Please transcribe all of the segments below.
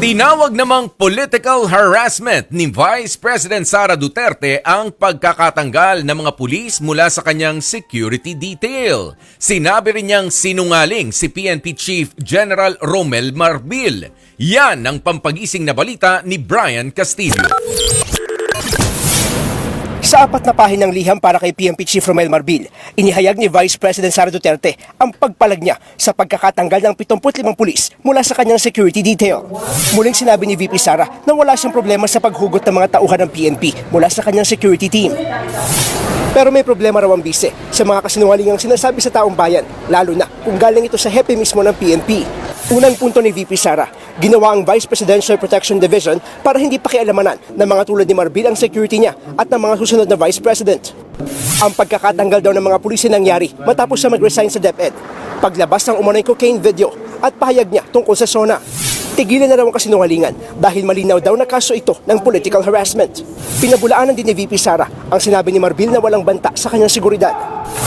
Tinawag namang political harassment ni Vice President Sara Duterte ang pagkakatanggal ng mga pulis mula sa kanyang security detail. Sinabi rin niyang sinungaling si PNP Chief General Romel Marbil. Yan ang pampagising na balita ni Brian Castillo. Sa 4 na pahinang liham para kay PNP Chief Romel Marbil, inihayag ni Vice President Sara Duterte ang pagpalag niya sa pagkakatanggal ng 75 pulis mula sa kanyang security detail. Muling sinabi ni VP Sara na wala siyang problema sa paghugot ng mga tauhan ng PNP mula sa kanyang security team. Pero may problema raw ang bise sa mga kasinungalingang sinasabi sa taong bayan, lalo na kung galing ito sa hepe mismo ng PNP. Unang punto ni VP Sara, ginawa ang Vice Presidential Protection Division para hindi pakialamanan ng mga tulad ni Marbil ang security niya at ng mga susunod na Vice President. Ang pagkakatanggal daw ng mga pulis nangyari matapos siya mag-resign sa DepEd, paglabas ng umano'y cocaine video at pahayag niya tungkol sa SONA. Tigilan na raw ang kasinungalingan dahil malinaw daw na kaso ito ng political harassment. Pinabulaanan din ni VP Sara ang sinabi ni Marbil na walang banta sa kanyang seguridad.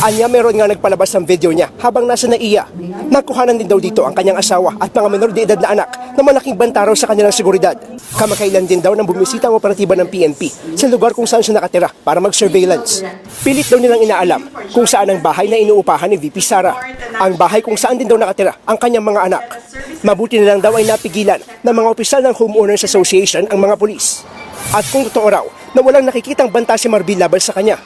Anya meron nga nagpalabas ng video niya habang nasa NAIA. Nakuhanan din daw dito ang kanyang asawa at mga menor de edad na anak na malaking banta raw sa kanilang seguridad. Kamakailan din daw nang bumisita ang operatiba ng PNP sa lugar kung saan siya nakatira para mag-surveillance. Pilit daw nilang inaalam kung saan ang bahay na inuupahan ni VP Sara. Ang bahay kung saan din daw nakatira ang kanyang mga anak. Mabuti na lang daw ay napigilan ng mga opisyal ng Homeowners Association ang mga pulis. At kung totoo raw na walang nakikitang banta si Marbil laban sa kanya,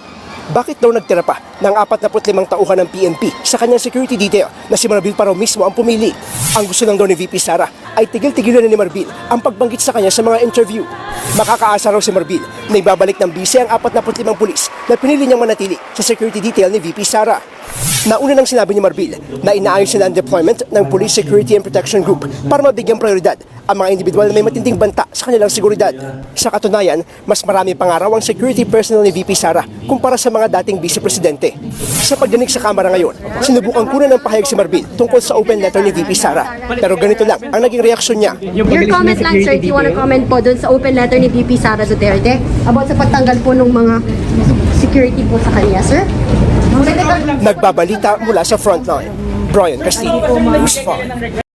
bakit daw nagtira pa ng 45 tauhan ng PNP sa kanyang security detail na si Marbil pa raw mismo ang pumili? Ang gusto lang daw ni VP Sara ay tigil-tigilan na ni Marbil ang pagbanggit sa kanya sa mga interview. Makakaasa raw si Marbil na ibabalik ng bise ang 45 pulis na pinili niyang manatili sa security detail ni VP Sara. Nauna nang sinabi ni Marbil na inaayos nila ang deployment ng Police Security and Protection Group para mabigyang prioridad ang mga individual na may matinding banta sa kanilang seguridad. Sa katunayan, mas marami pa nga raw ang security personnel ni VP Sara kumpara sa mga dating vice-presidente. Sa pagdinig sa kamera ngayon, sinubukan kunan ng pahayag si Marbil tungkol sa open letter ni VP Sara. Pero ganito lang ang naging reaksyon niya. Your comment lang, sir, do you want to comment po dun sa open letter ni VP Sara Duterte about sa pagtanggal po ng mga security po sa kanya, sir? Nagbabalita mula sa frontline. Brian Castillo, News 5.